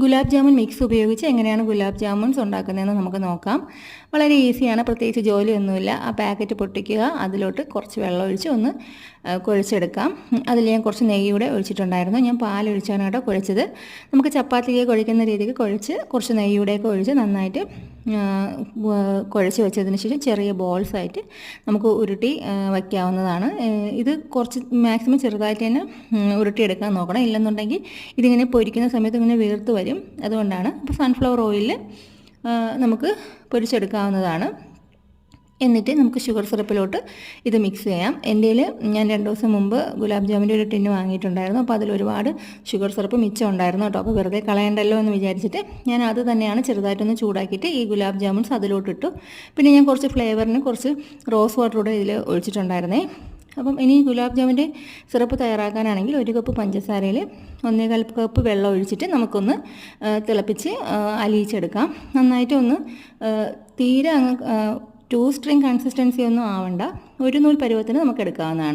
Gulab jamun mix ഉപയോഗിച്ച് എങ്ങനെയാണ് ഗുലാബ് ജാമുൻസ് ഉണ്ടാക്കുന്നതെന്ന് നമുക്ക് നോക്കാം. വളരെ ഈസിയാണ്, പ്രത്യേകിച്ച് ജോലിയൊന്നുമില്ല. ആ പാക്കറ്റ് പൊട്ടിക്കുക, അതിലോട്ട് കുറച്ച് വെള്ളം ഒഴിച്ച് ഒന്ന് കുഴച്ചെടുക്കാം. അതിൽ ഞാൻ കുറച്ച് നെയ്യൂടെ ഒഴിച്ചിട്ടുണ്ടായിരുന്നു. ഞാൻ പാലൊഴിച്ചാണ് കേട്ടോ കുഴച്ചത്. നമുക്ക് ചപ്പാത്തിക്ക് കുഴയ്ക്കുന്ന രീതിക്ക് കുഴച്ച് കുറച്ച് നെയ്യൂടെയൊക്കെ ഒഴിച്ച് നന്നായിട്ട് കുഴച്ച് വെച്ചതിന് ശേഷം ചെറിയ ബോൾസായിട്ട് നമുക്ക് ഉരുട്ടി വയ്ക്കാവുന്നതാണ്. ഇത് കുറച്ച് മാക്സിമം ചെറുതായിട്ട് തന്നെ ഉരുട്ടിയെടുക്കാൻ നോക്കണം. ഇല്ലെന്നുണ്ടെങ്കിൽ ഇതിങ്ങനെ പൊരിക്കുന്ന സമയത്ത് ഇങ്ങനെ വീർത്ത് വരും. അതുകൊണ്ടാണ്. അപ്പോൾ സൺഫ്ലവർ ഓയിലിൽ നമുക്ക് പൊരിച്ചെടുക്കാവുന്നതാണ്. എന്നിട്ട് നമുക്ക് ഷുഗർ സിറപ്പിലോട്ട് ഇത് മിക്സ് ചെയ്യാം. എൻ്റെ ഞാൻ 2 ദിവസം മുമ്പ് ഗുലാബ് ജാമിൻ്റെ ഒരു ടിന്ന് വാങ്ങിയിട്ടുണ്ടായിരുന്നു. അപ്പോൾ അതിലൊരുപാട് ഷുഗർ സിറപ്പ് മിച്ചം ഉണ്ടായിരുന്നു കേട്ടോ. അപ്പോൾ വെറുതെ കളയണ്ടല്ലോ എന്ന് വിചാരിച്ചിട്ട് ഞാൻ അത് തന്നെയാണ് ചെറുതായിട്ടൊന്ന് ചൂടാക്കിയിട്ട് ഈ ഗുലാബ് ജാമുൻസ് അതിലോട്ടിട്ടു. പിന്നെ ഞാൻ കുറച്ച് ഫ്ലേവറിന് കുറച്ച് റോസ് വാട്ടർ കൂടെ ഇതിൽ ഒഴിച്ചിട്ടുണ്ടായിരുന്നേ. അപ്പം ഇനി ഗുലാബ് ജാമിൻ്റെ സിറപ്പ് തയ്യാറാക്കാനാണെങ്കിൽ 1 കപ്പ് പഞ്ചസാരയിൽ 1.25 കപ്പ് വെള്ളം ഒഴിച്ചിട്ട് നമുക്കൊന്ന് തിളപ്പിച്ച് അലിയിച്ചെടുക്കാം. നന്നായിട്ട് ഒന്ന് തീരെ അങ്ങ് 2 സ്ട്രിങ് കൺസിസ്റ്റൻസി ഒന്നും ആവണ്ട, ഒരു നൂൽ പരുവത്തിന് നമുക്ക് എടുക്കാവുന്നതാണ്.